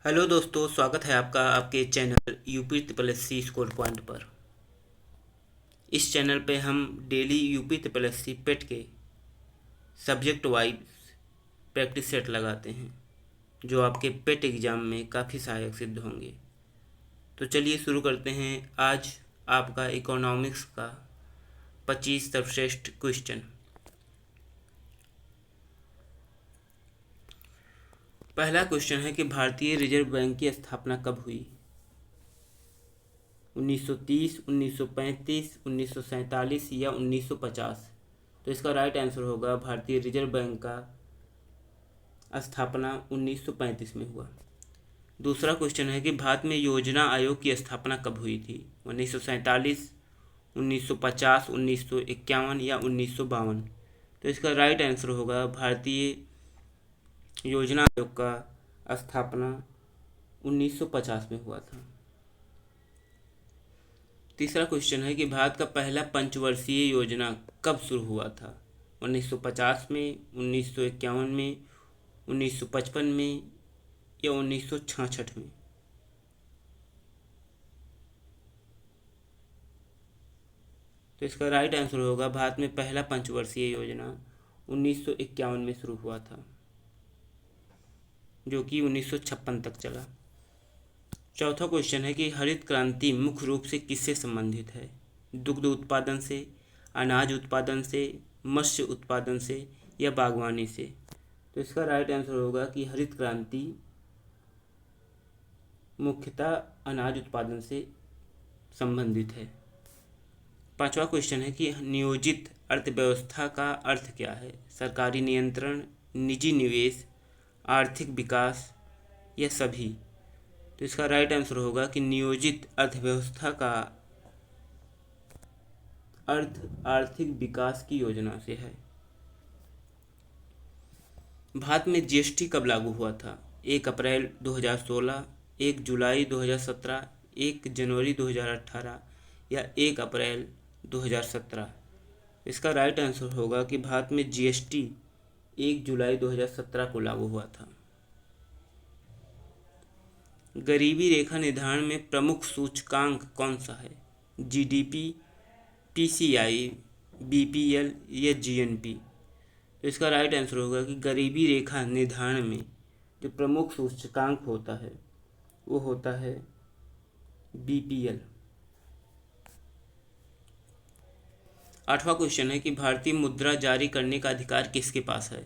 Hello दोस्तों, स्वागत है आपका आपके channel UP triple S C score point पर। इस चैनल पे हम daily UP triple S C PET के सब्जेक्ट वाइज प्रैक्टिस सेट लगाते हैं जो आपके पेट एग्ज़ाम में काफ़ी सहायक सिद्ध होंगे। तो चलिए शुरू करते हैं आज आपका इकोनॉमिक्स का 25 सर्वश्रेष्ठ क्वेश्चन। पहला क्वेश्चन है कि भारतीय रिजर्व बैंक की स्थापना कब हुई? 1930, 1935, 1947 या 1950? तो इसका राइट आंसर होगा भारतीय रिजर्व बैंक का स्थापना 1935 में हुआ। दूसरा क्वेश्चन है कि भारत में योजना आयोग की स्थापना कब हुई थी? 1947, 1950, 1951 या 1952? तो इसका राइट आंसर होगा भारतीय योजना आयोग का स्थापना 1950 में हुआ था। तीसरा क्वेश्चन है कि भारत का पहला पंचवर्षीय योजना कब शुरू हुआ था? 1950 में, 1951 में, 1955 में या 1966 में? तो इसका राइट आंसर होगा भारत में पहला पंचवर्षीय योजना 1951 में शुरू हुआ था, जो कि 1956 तक चला। चौथा क्वेश्चन है कि हरित क्रांति मुख्य रूप से किससे संबंधित है? दुग्ध उत्पादन से, अनाज उत्पादन से, मत्स्य उत्पादन से या बागवानी से? तो इसका राइट आंसर होगा कि हरित क्रांति मुख्यतः अनाज उत्पादन से संबंधित है। पांचवा क्वेश्चन है कि नियोजित अर्थव्यवस्था का अर्थ क्या है? सरकारी नियंत्रण, निजी निवेश, आर्थिक विकास या सभी? तो इसका राइट आंसर होगा कि नियोजित अर्थव्यवस्था का अर्थ आर्थिक विकास की योजना से है। भारत में जीएसटी कब लागू हुआ था? 1 अप्रैल 2016, 1 जुलाई 2017, 1 जनवरी 2018 या 1 अप्रैल 2017? इसका राइट आंसर होगा कि भारत में जीएसटी 1 जुलाई 2017 को लागू हुआ था। गरीबी रेखा निर्धारण में प्रमुख सूचकांक कौन सा है? जीडीपी, पीसीआई, बीपीएल या जीएनपी? तो इसका राइट आंसर होगा कि गरीबी रेखा निर्धारण में जो प्रमुख सूचकांक होता है वो होता है बीपीएल। आठवां क्वेश्चन है कि भारतीय मुद्रा जारी करने का अधिकार किसके पास है?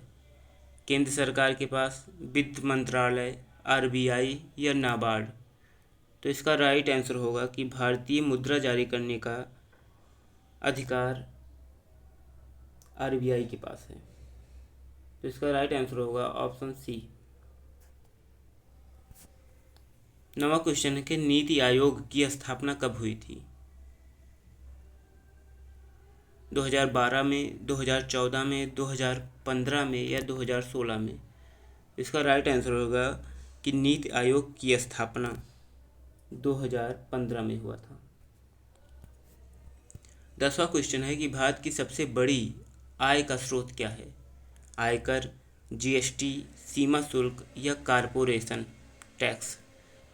केंद्र सरकार के पास, वित्त मंत्रालय, आरबीआई या नाबार्ड? तो इसका राइट आंसर होगा कि भारतीय मुद्रा जारी करने का अधिकार आरबीआई के पास है। तो इसका राइट आंसर होगा ऑप्शन सी। नवा क्वेश्चन है कि नीति आयोग की स्थापना कब हुई थी? 2012 में, 2014 में, 2015 में या 2016 में? इसका राइट आंसर होगा कि नीति आयोग की स्थापना 2015 में हुआ था। 10वां क्वेश्चन है कि भारत की सबसे बड़ी आय का स्रोत क्या है? आयकर, जीएसटी, सीमा शुल्क या कारपोरेशन टैक्स?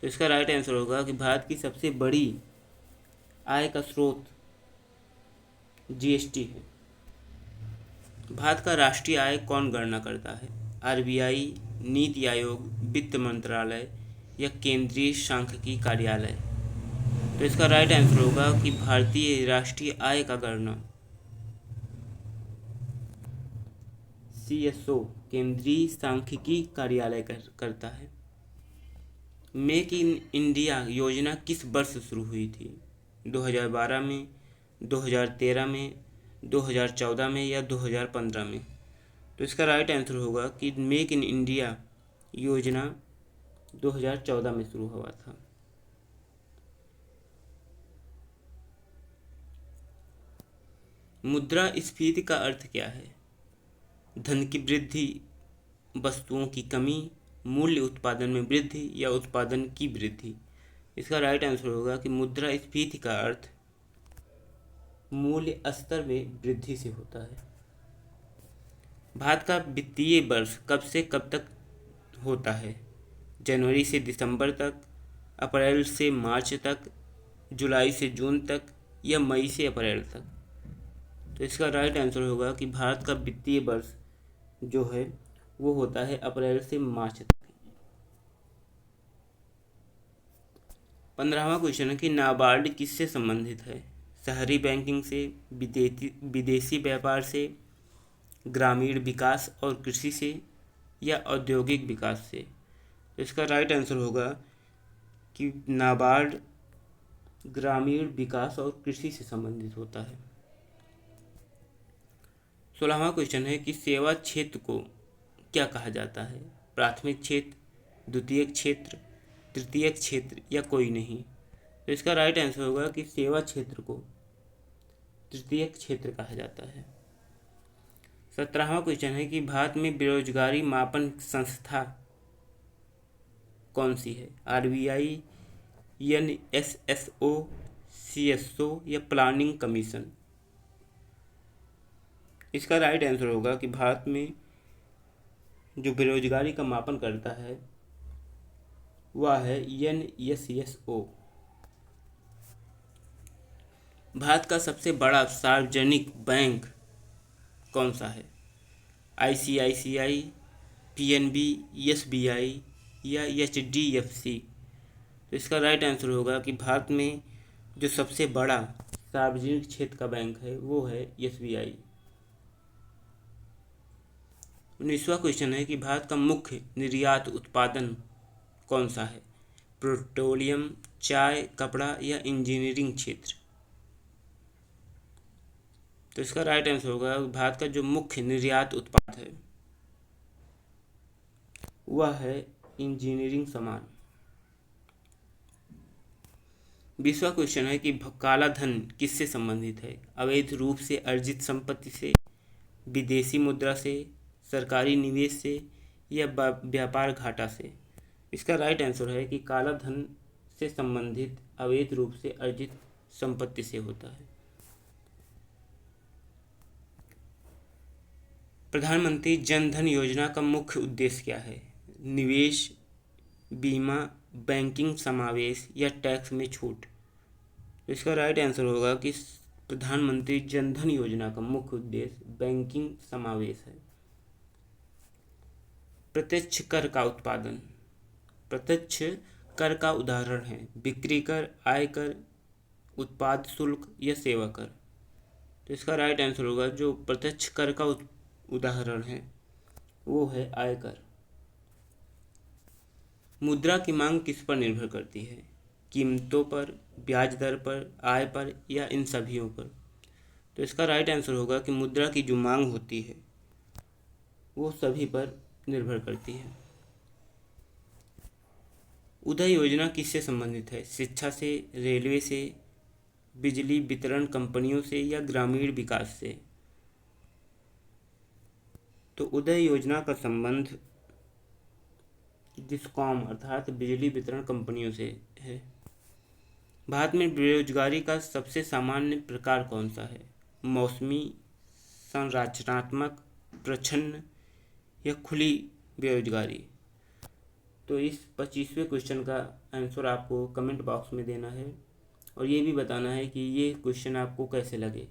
तो इसका राइट आंसर होगा कि भारत की सबसे बड़ी आय का स्रोत जीएसटी है। भारत का राष्ट्रीय आय कौन गणना करता है? आरबीआई, नीति आयोग, वित्त मंत्रालय या केंद्रीय सांख्यिकी कार्यालय? तो इसका राइट आंसर होगा कि भारतीय राष्ट्रीय आय का गणना सीएसओ, केंद्रीय सांख्यिकी कार्यालय करता है। मेक इन इंडिया योजना किस वर्ष शुरू हुई थी? 2012 में, 2013 में, 2014 में या 2015 में? तो इसका राइट आंसर होगा कि मेक इन इंडिया योजना 2014 में शुरू हुआ था। मुद्रास्फीति का अर्थ क्या है? धन की वृद्धि, वस्तुओं की कमी, मूल्य उत्पादन में वृद्धि या उत्पादन की वृद्धि? इसका राइट आंसर होगा कि मुद्रास्फीति का अर्थ मूल्य स्तर में वृद्धि से होता है। भारत का वित्तीय वर्ष कब से कब तक होता है? जनवरी से दिसंबर तक, अप्रैल से मार्च तक, जुलाई से जून तक या मई से अप्रैल तक। तो इसका राइट आंसर होगा कि भारत का वित्तीय वर्ष जो है वो होता है अप्रैल से मार्च तक। 15वां क्वेश्चन है कि नाबार्ड किससे संबंधित है? शहरी बैंकिंग से, विदेशी व्यापार से, ग्रामीण विकास और कृषि से या औद्योगिक विकास से। तो इसका राइट आंसर होगा कि नाबार्ड ग्रामीण विकास और कृषि से संबंधित होता है। 16वां क्वेश्चन है कि सेवा क्षेत्र को क्या कहा जाता है? प्राथमिक क्षेत्र, द्वितीयक क्षेत्र, तृतीयक क्षेत्र या कोई नहीं। तो इसका राइट आंसर होगा कि सेवा क्षेत्र को तृतीयक क्षेत्र कहा जाता है। 17वां क्वेश्चन है कि भारत में बेरोजगारी मापन संस्था कौन सी है? RBI, NSSO, CSO या प्लानिंग कमीशन। इसका राइट आंसर होगा कि भारत में जो बेरोजगारी का मापन करता है वह है NSSO। भारत का सबसे बड़ा सार्वजनिक बैंक कौन सा है? ICICI, PNB, SBI या HDFC। तो इसका राइट आंसर होगा कि भारत में जो सबसे बड़ा सार्वजनिक क्षेत्र का बैंक है वो है SBI। 19वां क्वेश्चन है कि भारत का मुख्य निर्यात उत्पादन कौन सा है? पेट्रोलियम, चाय, कपड़ा या इंजीनियरिंग क्षेत्र। तो इसका राइट आंसर होगा भारत का जो मुख्य निर्यात उत्पाद है वह है इंजीनियरिंग सामान। 20वां क्वेश्चन है कि काला धन किससे संबंधित है? अवैध रूप से अर्जित संपत्ति से, विदेशी मुद्रा से, सरकारी निवेश से या व्यापार घाटा से। इसका राइट आंसर है कि काला धन से संबंधित अवैध रूप से अर्जित संपत्ति से होता है। प्रधानमंत्री जन धन योजना का मुख्य उद्देश्य क्या है? निवेश, बीमा, बैंकिंग समावेश या टैक्स में छूट। तो इसका राइट आंसर होगा कि प्रधानमंत्री जन धन योजना का मुख्य उद्देश्य बैंकिंग समावेश है। प्रत्यक्ष कर का उत्पादन। प्रत्यक्ष कर का उदाहरण है बिक्री कर, आयकर, उत्पाद शुल्क या सेवा कर। तो इसका राइट आंसर होगा जो प्रत्यक्ष कर का उदाहरण है वो है आयकर। मुद्रा की मांग किस पर निर्भर करती है? कीमतों पर, ब्याज दर पर, आय पर या इन सभीयों पर। तो इसका राइट आंसर होगा कि मुद्रा की जो मांग होती है वो सभी पर निर्भर करती है। उदय योजना किससे संबंधित है? शिक्षा से, रेलवे से, बिजली वितरण कंपनियों से या ग्रामीण विकास से। तो उदय योजना का संबंध डिस्कॉम अर्थात बिजली वितरण कंपनियों से है। भारत में बेरोजगारी का सबसे सामान्य प्रकार कौन सा है? मौसमी, संरचनात्मक, प्रच्छन्न या खुली बेरोजगारी। तो इस 25वें क्वेश्चन का आंसर आपको कमेंट बॉक्स में देना है और ये भी बताना है कि ये क्वेश्चन आपको कैसे लगे।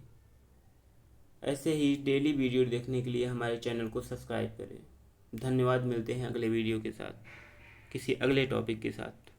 ऐसे ही डेली वीडियो देखने के लिए हमारे चैनल को सब्सक्राइब करें। धन्यवाद। मिलते हैं अगले वीडियो के साथ, किसी अगले टॉपिक के साथ।